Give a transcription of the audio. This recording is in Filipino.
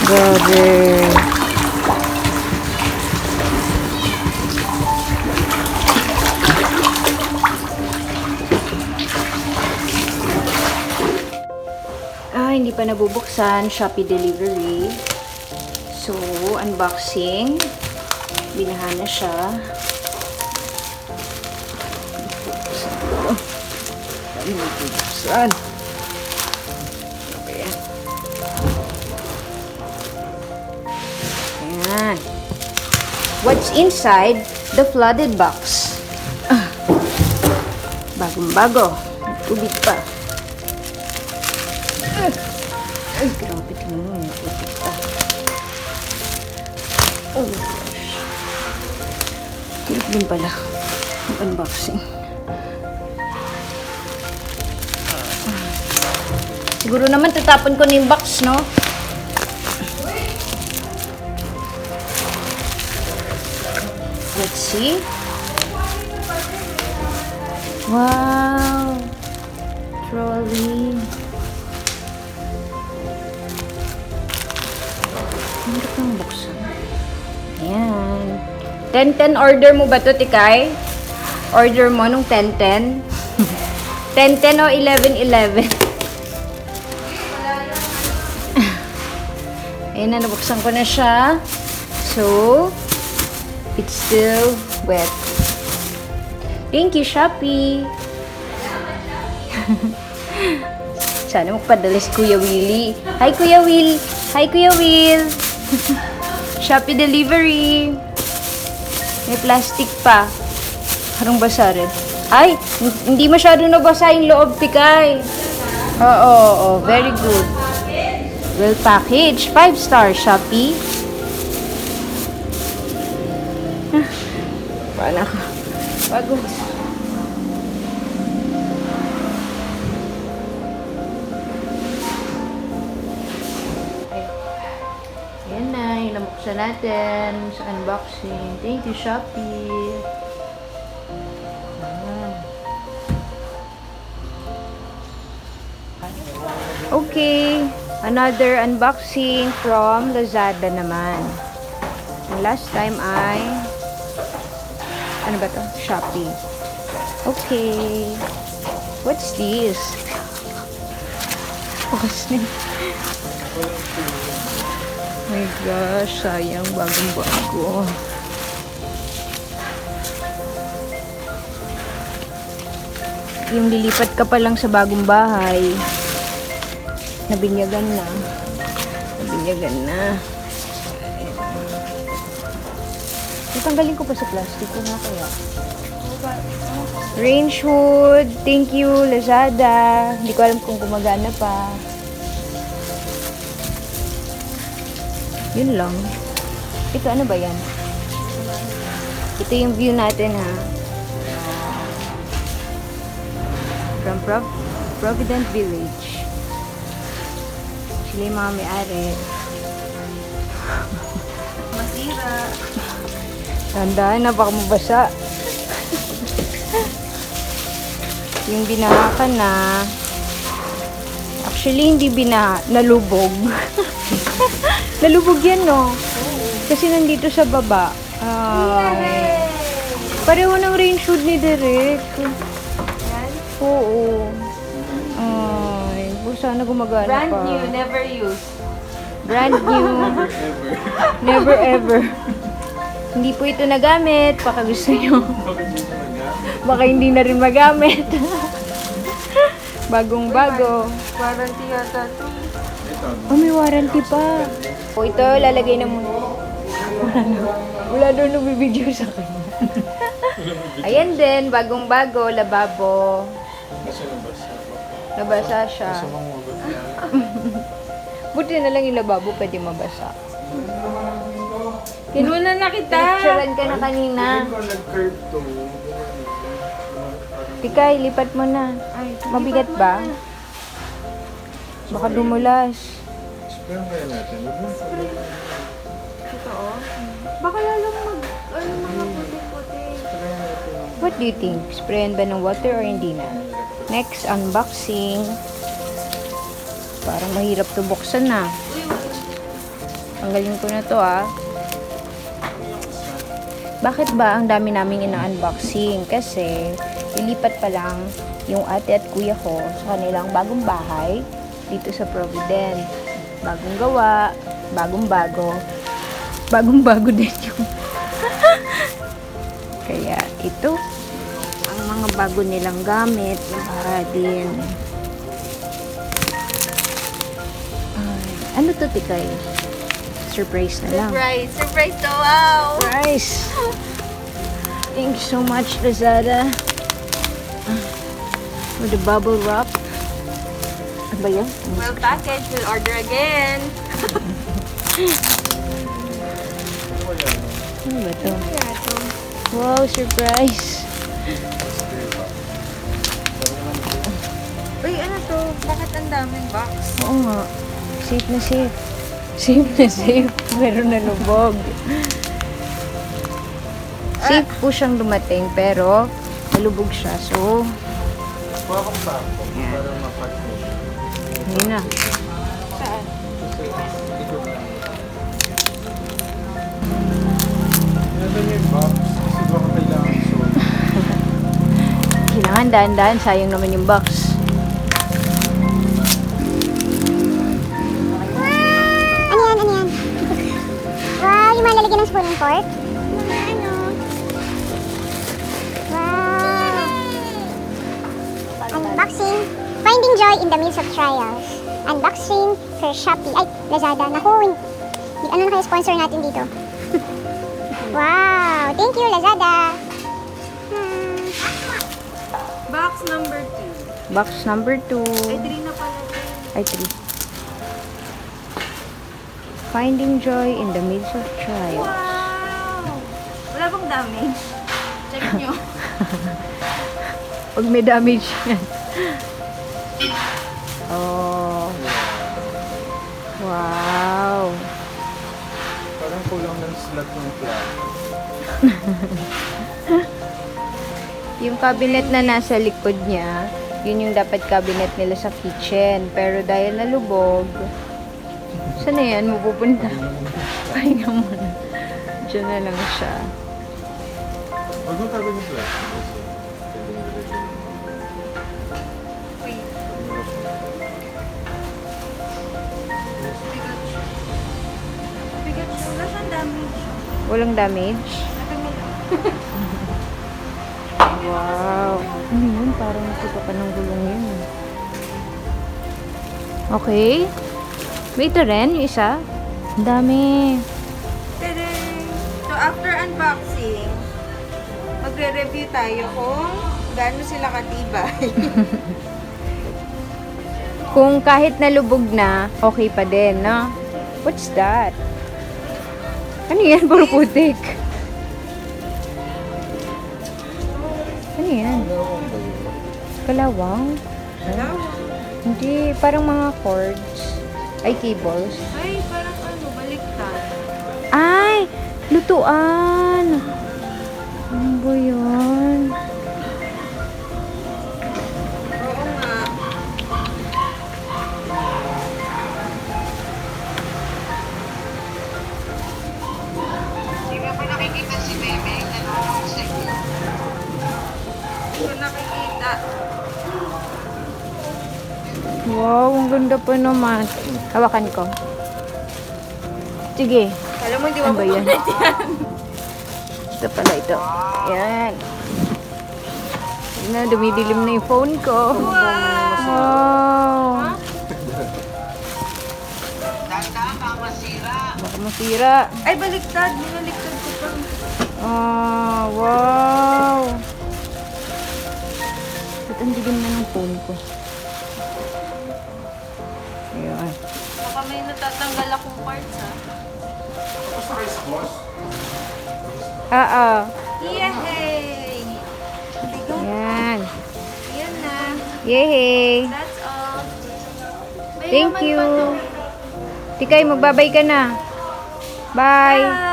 Grabe. Hindi pa nabubuksan. Shopee delivery. So, unboxing. Binahan na siya. Dami nabubuksan. Okay. Ayan. What's inside the flooded box? Bagong-bago. Tubig pa. Ay, grabe. Tingnan mo. Tubig pa. Oh my gosh. Hirap din pala ang unboxing. Siguro naman tatapon ko na yung box, no? Let's see. Wow! Trolley. Ang hirap ng buksan. Ayan. 10-10 order mo ba to, Tikay? Order mo nung 10-10? 10-10 o 11-11? Ayan na, nabuksan ko na siya. So, it's still wet. Thank you, Shopee! Sana magpadala si Kuya Willie. Hi, Kuya Will! Hi, Kuya Will! Shopee delivery! May plastic pa. Parang basa rin. Ay! Hindi masyado nabasa yung loob, Tikay. Oo, very good. Well packaged. 5-star, Shopee. Paano ako? Pagod. Ayan na, yung nabuksan natin sa unboxing. Thank you, Shopee. Okay, another unboxing from Lazada naman. Yung last time ay ano ba to? Shopee. Okay. What's this? What's this? Oh my gosh, sayang bagong-bago. Yung lilipat ka pa lang sa bagong bahay. Nabinyagan na. Nabinyagan na. Tanggalin ko pa sa plastic ko na kaya. Range hood. Thank you, Lazada. Hindi ko alam kung gumagana pa. Yun lang. Ito, ano ba yan? Ito yung view natin, ha? From Provident Village. Sila yung mga may-ari. Masira. Tandaan na, baka mabasa. Yung binaha ka na. Actually, hindi binaha. Nalubog. Nalubog yan, no? Kasi nandito sa baba. Ay. Pareho ng rain shoot ni Derek. Oo. Ay. Sana gumagana pa. Brand new, never used. Brand new. Never ever. Hindi po ito nagamit. Baka gusto nyo. Baka hindi na rin magamit. Bagong-bago. Warranty yata ito. Oh, may warranty pa. O, ito, lalagay na muna. Wala doon nabibidyo sa kanya. Ayan din, bagong-bago, lababo. Nabasa siya. Buti na lang yung lababo, pwede mabasa. Kinuna na kita. Picturean ka na kanina. Tikay, lipat mo na. Mabigat ba? Baka dumulas. Spray kaya natin. Totoo? Baka lalong mga puti-puti. What do you think? Sprayan ba ng water or hindi na? Next, unboxing. Parang mahirap to buksan na. Tanggalin ko na to Bakit ba ang dami naming ina-unboxing? Kasi lilipat pa lang yung ate at kuya ko sa kanilang bagong bahay dito sa Providence. Bagong gawa, bagong-bago. Bagong-bago din yung kaya ito ang mga bago nilang gamit para din. Ano to, Tikay? Surprise na lang. Surprise to, wow! Surprise! Thank you so much, Lazada. For the bubble wrap. Ano ba yan? Well packaged, we'll order again. Ano ba to? Wow, surprise! Uy, ano to? Bakit ang daming box? Oo nga. Safe na safe. Safe na safe. Meron na lubog. Safe po siyang dumating, pero nalubog siya. So, Kuha kong sako para mapat mo. yun na. Saan? Ikot lang. Meron yung box. Kasi baka kailangan solve. Kailangan daan-daan. Sayang naman yung box. Ano yan? Wow, yung mga lalagyan ng spoon and fork. Wow. Unboxing. Finding joy in the midst of trials. Unboxing for Shopee. Ay, Lazada. Naku, ano na kaya sponsor natin dito? Wow. Thank you, Lazada. Box number 2. Box number 2. Ay, 3 na pala. Ay, 3. Finding joy in the midst of trials. Wow! Wala bang damage? Check nyo. Pag may damage yan. Oh. Wow. Parang kulang ng slot ng flat. Yung cabinet na nasa likod niya, yun yung dapat cabinet nila sa kitchen. Pero dahil nalubog, saan na yan mapupunta? Pahinga muna. Diyan na lang siya. Huwag mo tabi ng flat. Uy. Bigat siya. Wala siyang damage. Walang damage? Wow. Ano yun? Parang natutukan ng gulong yun. Okay. May ito rin, yung isa. Ang dami. Tadang! So, after unboxing, magre-review tayo kung gaano sila katibay. Kung kahit nalubog na, okay pa din, no? What's that? Ano yan? Puro putik. Ano yan? Kalawang? Hindi, parang mga cords. Ay, cables. Ay, parang ano, baliktad. Ay! Lutuan! Ano ba yun? Oo nga. Hindi ko nakikita. Wow, ang ganda pa naman. Hawakan ko. Sige. Alam mo, hindi Ano mo ba yan? makukulit yan. Ito pala ito. Yan. Na, dumidilim na yung phone ko. Wow! Wow. Baka masira. Ay, baliktad. Binaliktad ko pa. Ah, wow. Ba't ang dilim na ng phone ko? Ayan. Baka may natatanggal akong parts, ha? Tapos na kayo, boss? Yay! Bigo. Yan. Yan na. Yay! That's all. May Thank laman you. pa to. Tikay, magbabay ka na. Bye! Bye!